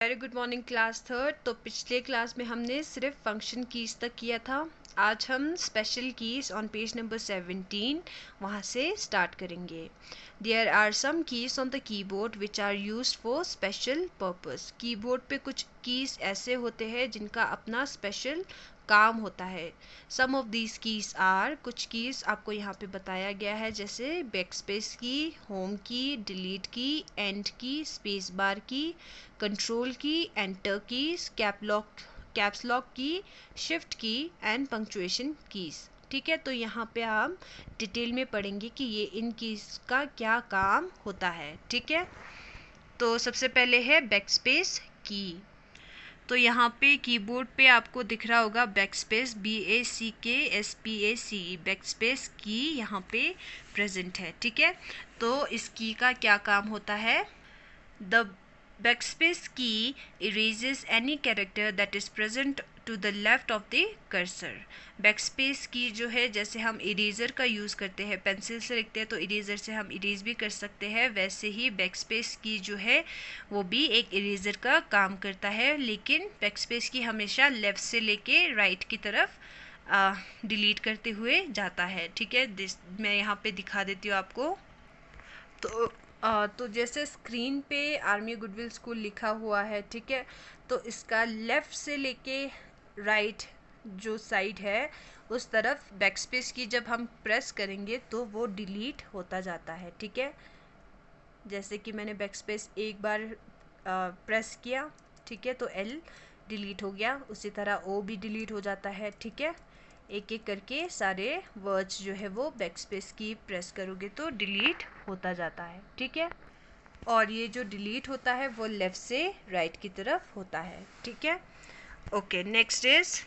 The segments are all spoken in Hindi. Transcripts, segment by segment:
Very good morning class third. तो पिछले क्लास में हमने सिर्फ फंक्शन कीज तक किया था। आज हम special keys on page number 17 वहाँ से स्टार्ट करेंगे। There are some keys on the keyboard which are used for special purpose. Keyboard पे कुछ कीज ऐसे होते हैं जिनका अपना स्पेशल काम होता है। सम ऑफ दीज कीज आर, कुछ कीज आपको यहाँ पे बताया गया है, जैसे बैकस्पेस की, होम की, डिलीट की, एंड की, स्पेस बार की, कंट्रोल की, एंटर कीज, कैप्स लॉक की, shift key and punctuation keys. ठीक है, तो यहाँ पे हम डिटेल में पढ़ेंगे कि ये इन कीज का क्या काम होता है। ठीक है, तो सबसे पहले है बैकस्पेस की। तो यहाँ पे कीबोर्ड पे आपको दिख रहा होगा बैकस्पेस, BACKSPACE, बैकस्पेस की यहाँ पे प्रेजेंट है। ठीक है, तो इस की का क्या काम होता है? The backspace key erases any character that is present to the left of the cursor. backspace की जो है, जैसे हम इरेजर का यूज़ करते हैं, पेंसिल से लिखते हैं तो इरेजर से हम इरेज भी कर सकते हैं, वैसे ही backspace की जो है वो भी एक इरेजर का काम करता है, लेकिन backspace की हमेशा लेफ़्ट से लेके राइट की तरफ डिलीट करते हुए जाता है। ठीक है, मैं यहाँ पे दिखा देती हूँ आपको। तो जैसे स्क्रीन पे आर्मी गुडविल स्कूल लिखा हुआ है, ठीक है, तो इसका लेफ़्ट से लेके राइट जो साइड है उस तरफ बैकस्पेस की जब हम प्रेस करेंगे तो वो डिलीट होता जाता है। ठीक है, जैसे कि मैंने बैकस्पेस एक बार प्रेस किया, ठीक है, तो L डिलीट हो गया, उसी तरह O भी डिलीट हो जाता है। ठीक है, एक एक करके सारे वर्ड्स जो है वो बैकस्पेस की प्रेस करोगे तो डिलीट होता जाता है। ठीक है, और ये जो डिलीट होता है वो लेफ़्ट से राइट की तरफ होता है। ठीक है, okay, next is,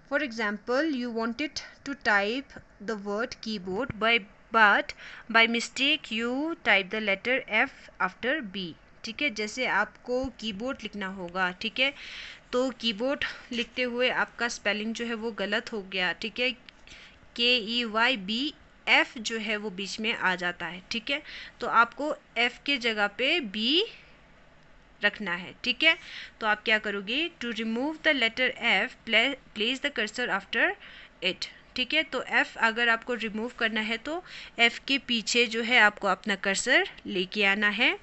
for example, you wanted to type the word keyboard but by mistake you type the letter F after B। ठीक है, जैसे आपको कीबोर्ड लिखना होगा, ठीक है, तो कीबोर्ड लिखते हुए आपका स्पेलिंग जो है वो गलत हो गया। ठीक है, KEYB, F जो है वो बीच में आ जाता है। ठीक है, तो आपको F के जगह पे B रखना है। ठीक है, तो आप क्या करोगे? To remove the letter F, place the cursor after it. ठीक है, तो F अगर आपको रिमूव करना है तो F के पीछे जो है आपको अपना कर्सर लेके आना है।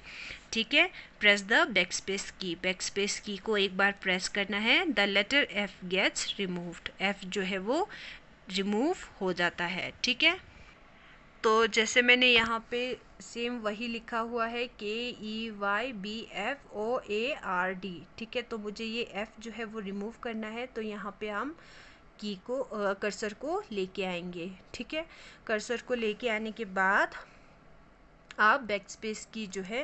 ठीक है, प्रेस द बैकस्पेस की को एक बार प्रेस करना है। The letter F gets removed, F जो है वो रिमूव हो जाता है। ठीक है, तो जैसे मैंने यहाँ पे सेम वही लिखा हुआ है, KEYBFOARD। ठीक है, तो मुझे ये F जो है वो रिमूव करना है, तो यहाँ पे हम की को कर्सर को लेके आएंगे। ठीक है, कर्सर को लेके आने के बाद आप बैकस्पेस की जो है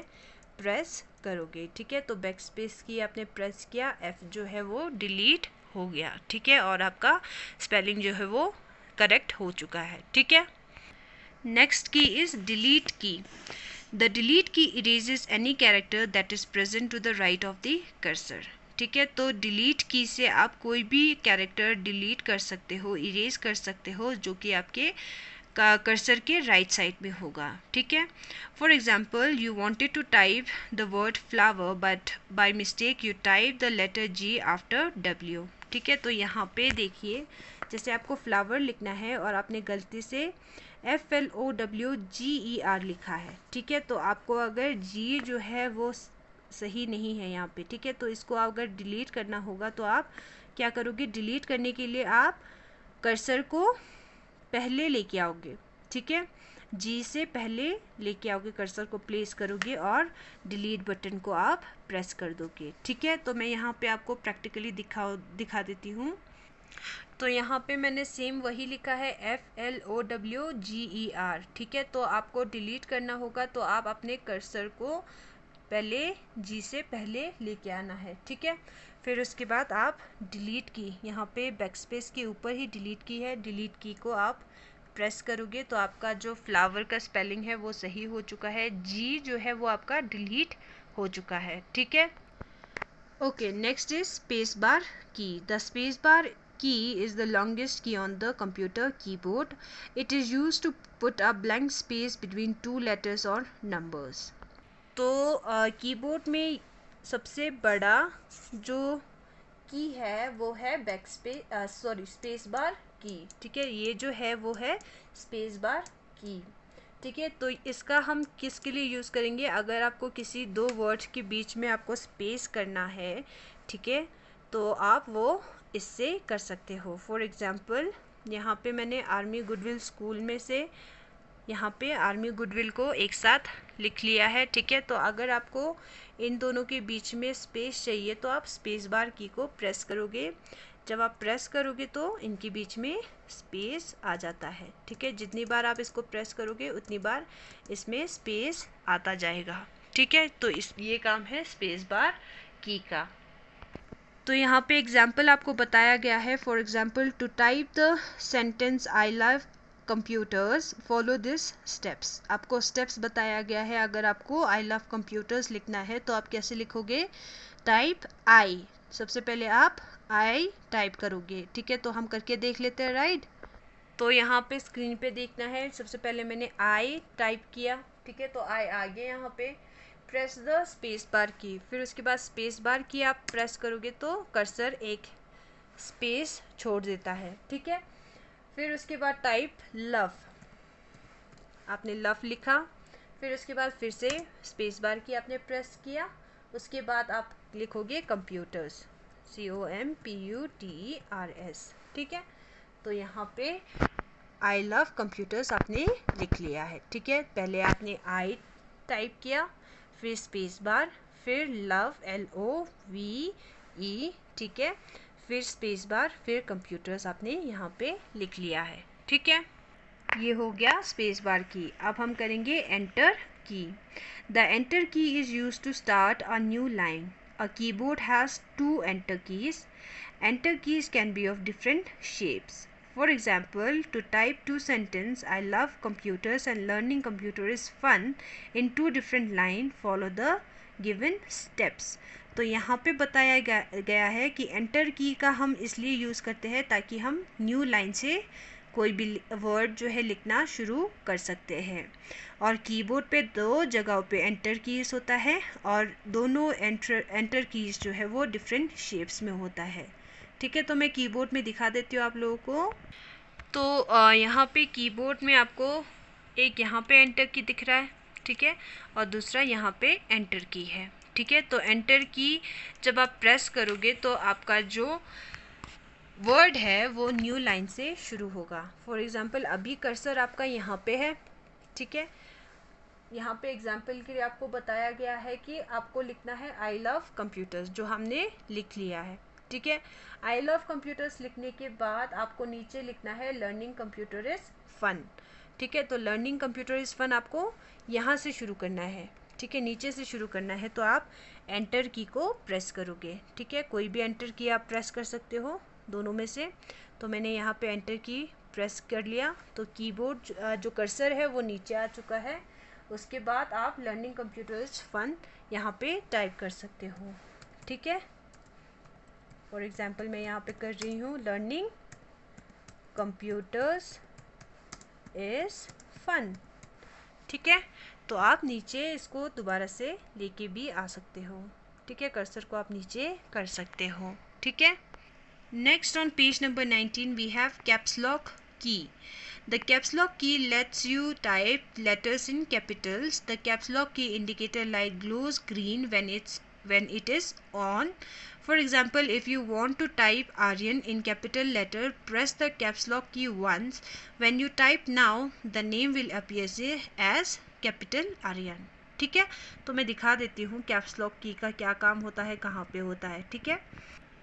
प्रेस करोगे। ठीक है, तो बैकस्पेस की आपने प्रेस किया, F जो है वो डिलीट हो गया। ठीक है, और आपका स्पेलिंग जो है वो करेक्ट हो चुका है। ठीक है, next key is delete key. The delete key erases any character that is present to the right of the cursor. ठीक है, तो डिलीट की से आप कोई भी कैरेक्टर डिलीट कर सकते हो, इरेज कर सकते हो, जो कि आपके कर्सर के राइट साइड में होगा। ठीक है, for example, you wanted to type the word flower but by mistake you type the letter G after W। ठीक है, तो यहाँ पे देखिए, जैसे आपको फ्लावर लिखना है और आपने गलती से FLOWGER लिखा है। ठीक है, तो आपको अगर G जो है वो सही नहीं है यहाँ पे, ठीक है, तो इसको अगर डिलीट करना होगा तो आप क्या करोगे? डिलीट करने के लिए आप कर्सर को पहले लेके आओगे। ठीक है, G से पहले लेके आओगे, कर्सर को प्लेस करोगे और डिलीट बटन को आप प्रेस कर दोगे। ठीक है, तो मैं यहाँ पे आपको प्रैक्टिकली दिखा देती हूँ। तो यहाँ पे मैंने सेम वही लिखा है, FLOWGER। ठीक है, तो आपको डिलीट करना होगा तो आप अपने कर्सर को पहले G से पहले लेके आना है। ठीक है, फिर उसके बाद आप डिलीट की, यहाँ पे बैकस्पेस के ऊपर ही डिलीट की है, डिलीट की को आप प्रेस करोगे तो आपका जो फ्लावर का स्पेलिंग है वो सही हो चुका है, G जो है वो आपका डिलीट हो चुका है। ठीक है, okay, next is space bar की। The space bar key is the longest key on the computer keyboard. It is used to put a blank space between two letters or numbers. तो कीबोर्ड में सबसे बड़ा जो की है वो है स्पेस बार की। ठीक है, ये जो है वो है स्पेस बार की। ठीक है, तो इसका हम किसके लिए यूज़ करेंगे? अगर आपको किसी दो वर्ड्स के बीच में आपको स्पेस करना है, ठीक है, तो आप वो इससे कर सकते हो। फॉर एग्ज़ाम्पल यहाँ पे मैंने आर्मी गुडविल स्कूल में से यहाँ पे आर्मी गुडविल को एक साथ लिख लिया है। ठीक है, तो अगर आपको इन दोनों के बीच में स्पेस चाहिए तो आप स्पेस बार की को प्रेस करोगे। जब आप प्रेस करोगे तो इनके बीच में स्पेस आ जाता है। ठीक है, जितनी बार आप इसको प्रेस करोगे उतनी बार इसमें स्पेस आता जाएगा। ठीक है, तो ये काम है स्पेस बार की का। तो यहाँ पे एग्जाम्पल आपको बताया गया है। For example, to type the sentence I love computers follow this steps. आपको स्टेप्स बताया गया है। अगर आपको आई लव कंप्यूटर्स लिखना है तो आप कैसे लिखोगे? टाइप आई, सबसे पहले आप आई टाइप करोगे। ठीक है, तो हम करके देख लेते हैं, राइट। तो यहाँ पे स्क्रीन पे देखना है। सबसे पहले मैंने आई टाइप किया। ठीक है, तो आई आ गया यहाँ पे। प्रेस द स्पेस बार की, फिर उसके बाद स्पेस बार की आप प्रेस करोगे तो कर्सर एक स्पेस छोड़ देता है। ठीक है, फिर उसके बाद टाइप लव, आपने लव लिखा। फिर उसके बाद फिर से स्पेस बार की आपने प्रेस किया। उसके बाद आप लिखोगे कंप्यूटर्स, COMPUTERS। ठीक है, तो यहाँ पे आई लव कंप्यूटर्स आपने लिख लिया है। ठीक है, पहले आपने आई टाइप किया, फिर स्पेस बार, फिर लव LOVE। ठीक है, फिर स्पेस बार, फिर कंप्यूटर्स आपने यहाँ पे लिख लिया है। ठीक है, ये हो गया स्पेस बार की। अब हम करेंगे enter key. The enter key is use to start a new line. A keyboard has 2 enter keys. Enter keys can be of different shapes. For example, to type 2 sentences, I love computers and learning computer is fun, in 2 different lines, follow the given steps. तो यहाँ पे बताया गया है कि एंटर की का हम इसलिए यूज़ करते हैं ताकि हम न्यू लाइन से कोई भी वर्ड जो है लिखना शुरू कर सकते हैं। और कीबोर्ड पे 2 जगहों पे एंटर कीज होता है और दोनों एंटर कीज जो है वो डिफरेंट शेप्स में होता है। ठीक है, तो मैं कीबोर्ड में दिखा देती हूँ आप लोगों को। तो यहाँ पे कीबोर्ड में आपको एक यहाँ पे एंटर की दिख रहा है। ठीक है, और दूसरा यहाँ पे एंटर की है। ठीक है, तो एंटर की जब आप प्रेस करोगे तो आपका जो वर्ड है वो न्यू लाइन से शुरू होगा। फॉर एग्ज़ाम्पल, अभी कर्सर आपका यहाँ पे है। ठीक है, यहाँ पे एग्जाम्पल के लिए आपको बताया गया है कि आपको लिखना है आई लव कंप्यूटर्स, जो हमने लिख लिया है। ठीक है, आई लव कंप्यूटर्स लिखने के बाद आपको नीचे लिखना है लर्निंग कंप्यूटर इज़ फन। ठीक है, तो लर्निंग कंप्यूटर इज़ फन आपको यहाँ से शुरू करना है। ठीक है, नीचे से शुरू करना है, तो आप एंटर की को प्रेस करोगे। ठीक है, कोई भी एंटर की आप प्रेस कर सकते हो दोनों में से। तो मैंने यहाँ पे एंटर की प्रेस कर लिया, तो कीबोर्ड जो कर्सर है वो नीचे आ चुका है। उसके बाद आप लर्निंग कंप्यूटर्स फन यहाँ पे टाइप कर सकते हो। ठीक है, फॉर एग्जांपल मैं यहाँ पे कर रही हूँ लर्निंग कंप्यूटर्स इज़ फन। ठीक है, तो आप नीचे इसको दोबारा से लेके भी आ सकते हो। ठीक है, कर्सर को आप नीचे कर सकते हो। ठीक है, next on page number 19 we have caps lock key. The caps lock key lets you type letters in capitals. The caps lock key indicator light glows green when it is on. For example, if you want to type Aryan in capital letter, press the caps lock key once. When you type now, the name will appear as capital Aryan. ठीक है, तो मैं दिखा देती हूँ कैप्स लॉक की का क्या काम होता है, कहाँ पे होता है। ठीक है,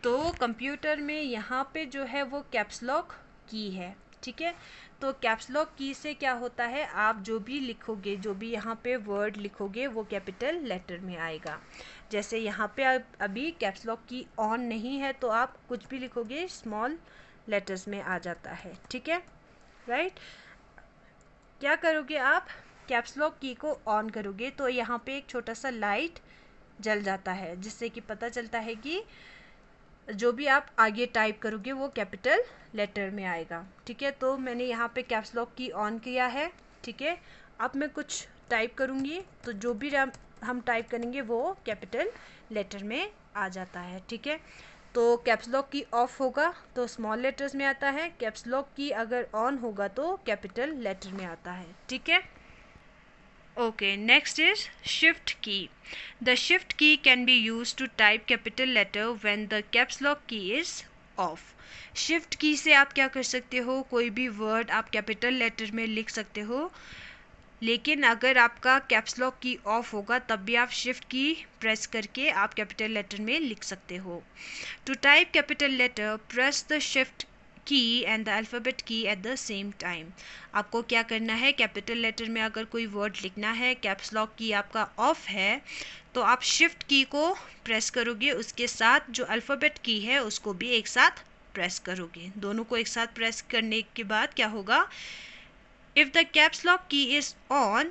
तो कंप्यूटर में यहाँ पे जो है वो कैप्स लॉक की है। ठीक है, तो कैप्स लॉक की से क्या होता है, आप जो भी लिखोगे, जो भी यहाँ पे वर्ड लिखोगे वो कैपिटल लेटर में आएगा। जैसे यहाँ पे अभी कैप्स लॉक की ऑन नहीं है तो आप कुछ भी लिखोगे स्मॉल लेटर्स में आ जाता है। ठीक है, राइट। क्या करोगे आप, कैप्स लॉक की को ऑन करोगे तो यहाँ पे एक छोटा सा लाइट जल जाता है, जिससे कि पता चलता है कि जो भी आप आगे टाइप करोगे वो कैपिटल लेटर में आएगा। ठीक है, तो मैंने यहाँ पे कैप्स लॉक की ऑन किया है। ठीक है, अब मैं कुछ टाइप करूँगी तो जो भी हम टाइप करेंगे वो कैपिटल लेटर में आ जाता है, ठीक है। तो कैप्स लॉक की ऑफ होगा तो स्मॉल लेटर्स में आता है, कैप्स लॉक की अगर ऑन होगा तो कैपिटल लेटर में आता है, ठीक है। Okay, next is shift key. The shift key can be used to type capital letter when the caps lock key is off. shift key से आप क्या कर सकते हो, कोई भी वर्ड आप कैपिटल लेटर में लिख सकते हो, लेकिन अगर आपका कैप्स लॉक की ऑफ होगा तब भी आप शिफ्ट की प्रेस करके आप कैपिटल लेटर में लिख सकते हो। To type capital letter press the shift key and the alphabet key at the same time. आपको क्या करना है, कैपिटल लेटर में अगर कोई वर्ड लिखना है, कैप्स लॉक की आपका ऑफ है, तो आप शिफ्ट की को प्रेस करोगे, उसके साथ जो अल्फ़ाबेट की है उसको भी एक साथ प्रेस करोगे। दोनों को एक साथ प्रेस करने के बाद क्या होगा, if the caps lock key is on,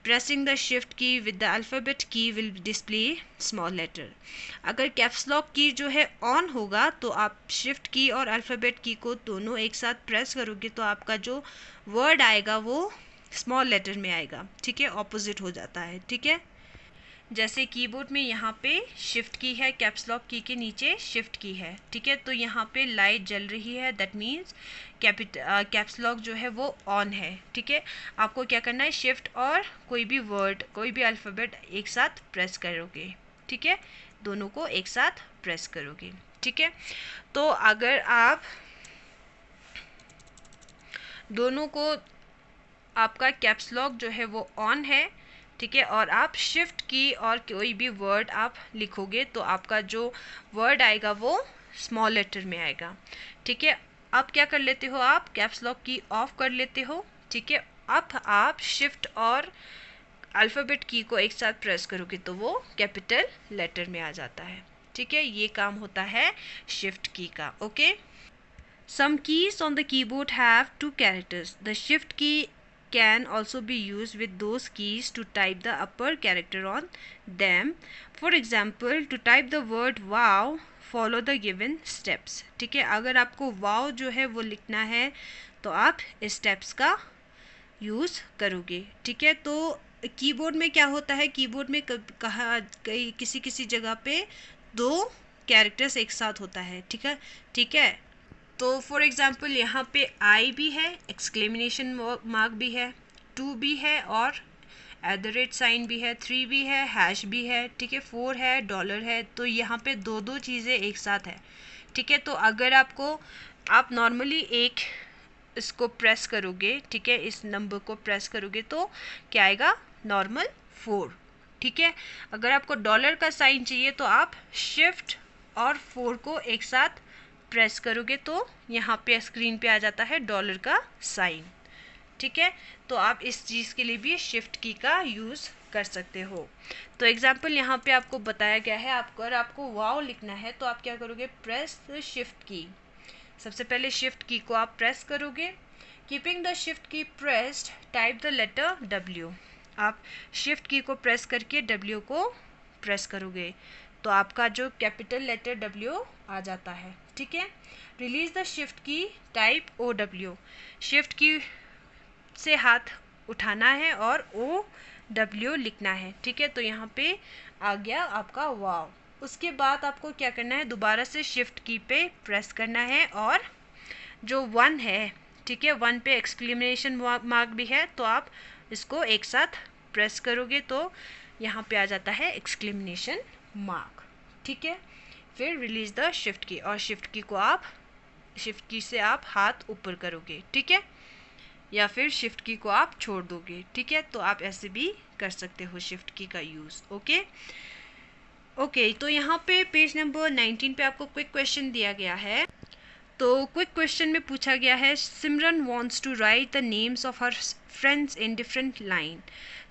pressing the shift key with the alphabet key will display small letter. अगर कैप्स लॉक की जो है ऑन होगा तो आप शिफ्ट की और अल्फ़ाबेट की को दोनों एक साथ प्रेस करोगे तो आपका जो वर्ड आएगा वो स्मॉल लेटर में आएगा, ठीक है, ऑपोजिट हो जाता है, ठीक है। जैसे कीबोर्ड में यहाँ पे शिफ्ट की है, कैप्स लॉक की के नीचे शिफ्ट की है, ठीक है, तो यहाँ पे लाइट जल रही है, दैट मीन्स कैप्स लॉक जो है वो ऑन है, ठीक है। आपको क्या करना है, शिफ्ट और कोई भी वर्ड, कोई भी अल्फ़ाबेट एक साथ प्रेस करोगे, ठीक है, दोनों को एक साथ प्रेस करोगे, ठीक है। तो अगर आप दोनों को, आपका कैप्स लॉक जो है वो ऑन है, ठीक है, और आप शिफ्ट की और कोई भी वर्ड आप लिखोगे तो आपका जो वर्ड आएगा वो स्मॉल लेटर में आएगा, ठीक है। अब क्या कर लेते हो, आप कैप्स लॉक की ऑफ कर लेते हो, ठीक है। अब आप शिफ्ट और अल्फ़ाबेट की को एक साथ प्रेस करोगे तो वो कैपिटल लेटर में आ जाता है, ठीक है। ये काम होता है शिफ्ट की का, okay. Some keys on the keyboard have two characters. The shift key can also be used with those keys to type the upper character on them. For example, to type the word wow, follow the given steps. ठीक है, अगर आपको wow जो है वो लिखना है तो आप स्टेप्स का यूज़ करोगे, ठीक है। तो कीबोर्ड में क्या होता है, कीबोर्ड में किसी किसी जगह पे दो कैरेक्टर्स एक साथ होता है, ठीक है, ठीक है। तो फॉर एग्ज़ाम्पल यहाँ पे आई भी है, एक्सक्लेमेशन मार्क भी है, 2 भी है और @ साइन भी है, 3 भी है, हैश भी है, ठीक है, 4 है, डॉलर है। तो यहाँ पे दो दो चीज़ें एक साथ है, ठीक है। तो अगर आप नॉर्मली एक इसको प्रेस करोगे, ठीक है, इस नंबर को प्रेस करोगे तो क्या आएगा, नॉर्मल 4, ठीक है। अगर आपको डॉलर का साइन चाहिए तो आप शिफ्ट और 4 को एक साथ प्रेस करोगे तो यहाँ पे स्क्रीन पे आ जाता है डॉलर का साइन, ठीक है। तो आप इस चीज़ के लिए भी शिफ्ट की का यूज़ कर सकते हो। तो एग्जांपल यहाँ पे आपको बताया गया है, अगर आपको वाओ लिखना है तो आप क्या करोगे, प्रेस द शिफ्ट की। सबसे पहले शिफ्ट की को आप प्रेस करोगे, keeping the shift key pressed, type the letter W। आप शिफ्ट की को प्रेस करके W को प्रेस करोगे तो आपका जो कैपिटल लेटर W आ जाता है, ठीक है। रिलीज द शिफ्ट की, टाइप OW। शिफ्ट की से हाथ उठाना है और OW लिखना है, ठीक है। तो यहाँ पे आ गया आपका वाव। उसके बाद आपको क्या करना है, दोबारा से शिफ्ट की पे प्रेस करना है और जो 1 है, ठीक है, 1 पे एक्सक्लेमेशन मार्क भी है तो आप इसको एक साथ प्रेस करोगे तो यहाँ पे आ जाता है एक्सक्लेमेशन मार्क, ठीक है। फिर रिलीज द शिफ्ट की और शिफ्ट की को आप शिफ्ट की से आप हाथ ऊपर करोगे, ठीक है, या फिर शिफ्ट की को आप छोड़ दोगे, ठीक है। तो आप ऐसे भी कर सकते हो शिफ्ट की का यूज़, ओके ओके। तो यहाँ पे पेज नंबर 19 पे आपको क्विक क्वेश्चन दिया गया है। तो क्विक क्वेश्चन में पूछा गया है, Simran wants to write the names of her friends in different line.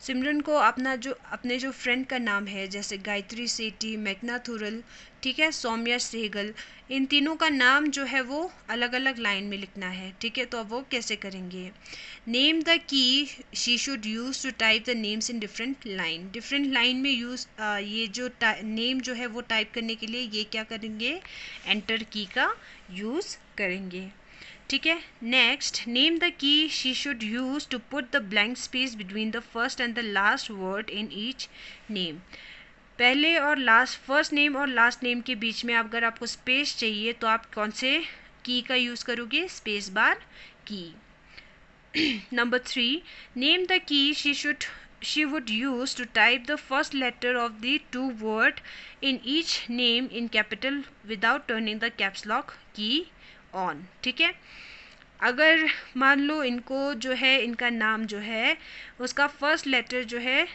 Simran को अपने जो फ्रेंड का नाम है, जैसे गायत्री सेठी, मेघना थुरल, ठीक है, सौम्या सहगल, इन तीनों का नाम जो है वो अलग अलग लाइन में लिखना है, ठीक है। तो अब वो कैसे करेंगे, name the key she should use to type the names in different line. Different line में ये जो नेम जो है वो टाइप करने के लिए ये क्या करेंगे, एंटर की का यूज़ करेंगे, ठीक है। Next, name the key she should use to put the blank space between the first and the last word in each name. पहले और लास्ट, फर्स्ट नेम और लास्ट नेम के बीच में अगर आपको स्पेस चाहिए तो आप कौन से की का यूज़ करोगे? स्पेस बार की। Number 3, name the key she would use to type the first letter of the two word in each name in capital without turning the caps lock key on। ठीक है, अगर मान लो इनको जो है, इनका नाम जो है उसका फर्स्ट लेटर जो है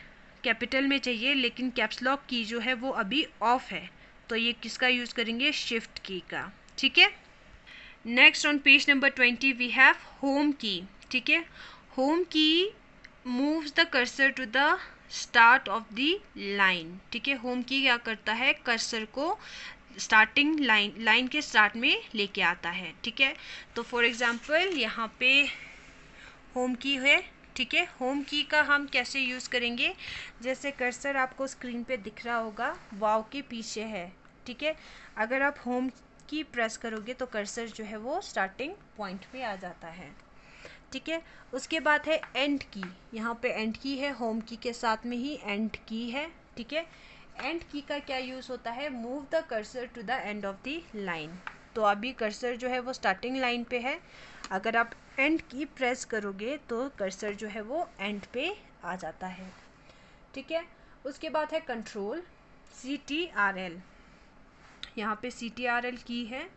कैपिटल में चाहिए, लेकिन कैप्स लॉक की जो है वो अभी ऑफ है, तो ये किसका यूज़ करेंगे? शिफ्ट की का। ठीक है। Next on page number 20 we have home key. ठीक है, home key moves the cursor to the start of the line. ठीक है, होम की क्या करता है? कर्सर को स्टार्टिंग लाइन के स्टार्ट में लेके आता है। ठीक है, तो फॉर एग्जांपल यहाँ पे होम की है। ठीक है, होम की का हम कैसे यूज़ करेंगे? जैसे कर्सर आपको स्क्रीन पे दिख रहा होगा, वाव के पीछे है। ठीक है, अगर आप होम की प्रेस करोगे तो कर्सर जो है वो स्टार्टिंग पॉइंट पे आ जाता है। ठीक है, उसके बाद है एंड की। यहाँ पे एंड की है, होम की के साथ में ही एंड की है। ठीक है, एंड की का क्या यूज़ होता है? Move the cursor to the end of the line. तो अभी कर्सर जो है वो स्टार्टिंग लाइन पे है, अगर आप एंड की प्रेस करोगे तो कर्सर जो है वो एंड पे आ जाता है। ठीक है, उसके बाद है कंट्रोल, CTRL। यहाँ पे CTRL की है।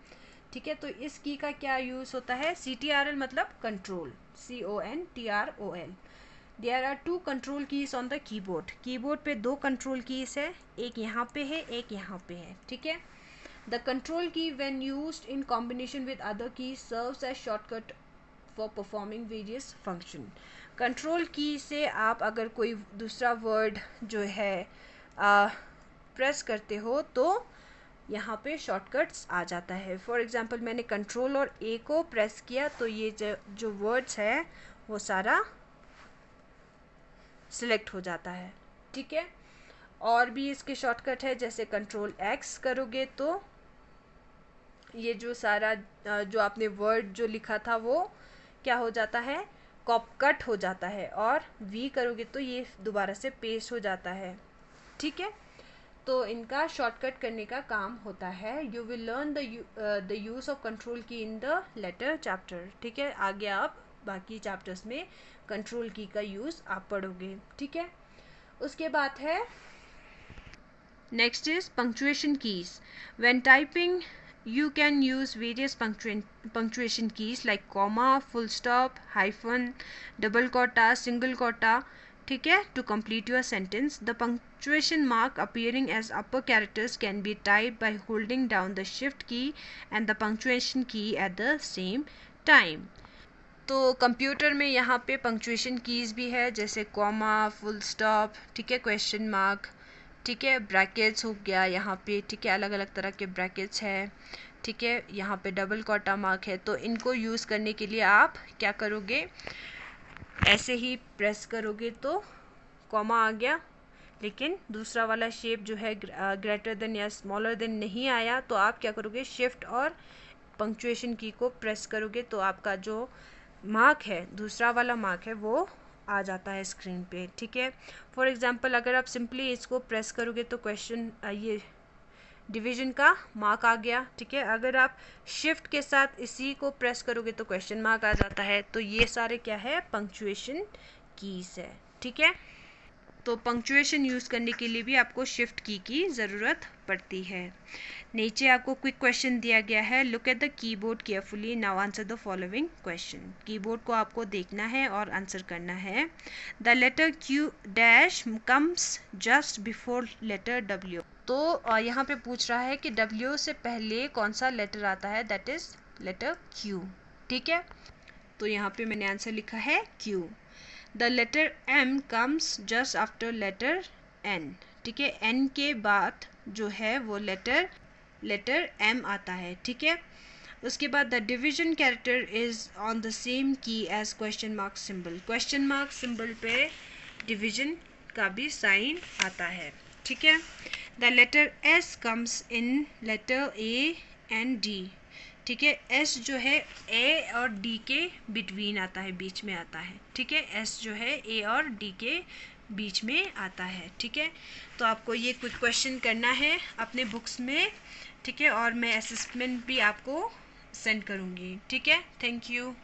ठीक है, तो इस की का क्या यूज़ होता है? CTRL मतलब control, CONTROL। There are 2 control keys on the keyboard. Keyboard पे 2 कंट्रोल कीज है, एक यहाँ पे है, एक यहाँ पे है। ठीक है, the control key when used in combination with other keys serves as shortcut for performing various function. Control key से आप अगर कोई दूसरा वर्ड जो है प्रेस करते हो तो यहाँ पे शॉर्टकट्स आ जाता है। फॉर एग्जांपल मैंने कंट्रोल और ए को प्रेस किया तो ये जो वर्ड्स है वो सारा सिलेक्ट हो जाता है। ठीक है, और भी इसके शॉर्टकट है, जैसे कंट्रोल X करोगे तो ये जो सारा जो आपने वर्ड जो लिखा था वो क्या हो जाता है? कट हो जाता है, और V करोगे तो ये दोबारा से पेस्ट हो जाता है। ठीक है, तो इनका शॉर्टकट करने का काम होता है। You will learn the use of control की इन द लेटर चैप्टर। ठीक है, आगे आप बाकी चैप्टर्स में कंट्रोल की का यूज़ आप पढ़ोगे। ठीक है, उसके बाद है next is punctuation keys. When typing you can use various punctuation keys like comma, full stop, hyphen, double quota, single quota, ठीक है, to complete your sentence. The punctuation mark appearing as upper characters can be typed by holding down the shift key and the punctuation key at the same time. तो कंप्यूटर में यहाँ पे पंक्चुएशन कीज़ भी है, जैसे कॉमा, फुल स्टॉप, ठीक है, क्वेश्चन मार्क, ठीक है, ब्रैकेट्स हो गया यहाँ पे। ठीक है, अलग अलग तरह के ब्रैकेट्स है। ठीक है, यहाँ पे डबल क्वाटा मार्क है। तो इनको यूज़ करने के लिए आप क्या करोगे? ऐसे ही प्रेस करोगे तो कॉमा आ गया, लेकिन दूसरा वाला शेप जो है ग्रेटर देन या स्मॉलर देन नहीं आया, तो आप क्या करोगे? शिफ्ट और पंक्चुएशन की को प्रेस करोगे तो आपका जो मार्क है, दूसरा वाला मार्क है, वो आ जाता है स्क्रीन पे। ठीक है, फॉर एग्जांपल अगर आप सिंपली इसको प्रेस करोगे तो क्वेश्चन ये डिवीजन का मार्क आ गया। ठीक है, अगर आप शिफ्ट के साथ इसी को प्रेस करोगे तो क्वेश्चन मार्क आ जाता है। तो ये सारे क्या है? पंक्चुएशन कीज है। ठीक है, तो पंक्चुएशन यूज़ करने के लिए भी आपको शिफ्ट की ज़रूरत पड़ती है। नीचे आपको क्विक क्वेश्चन दिया गया है। Look at the keyboard carefully, now answer the following question. Keyboard को आपको देखना है और आंसर करना है। The letter Q dash comes just before letter W। तो यहाँ पे पूछ रहा है कि W से पहले कौन सा लेटर आता है? That is letter Q। ठीक है, तो यहाँ पे मैंने आंसर लिखा है Q। The letter M comes just after letter N। ठीक है, N के बाद जो है वो लेटर M आता है। ठीक है, उसके बाद the division character is on the same key as question mark symbol. Question mark symbol पे डिवीजन का भी साइन आता है। ठीक है, the letter S comes in letter A and D। ठीक है। एस जो है ए और डी के बिटवीन आता है, बीच में आता है, ठीक है। एस जो है ए और डी के बीच में आता है, ठीक है। तो आपको ये क्विक क्वेश्चन करना है अपने बुक्स में, ठीक है, और मैं असेसमेंट भी आपको सेंड करूँगी, ठीक है। Thank you.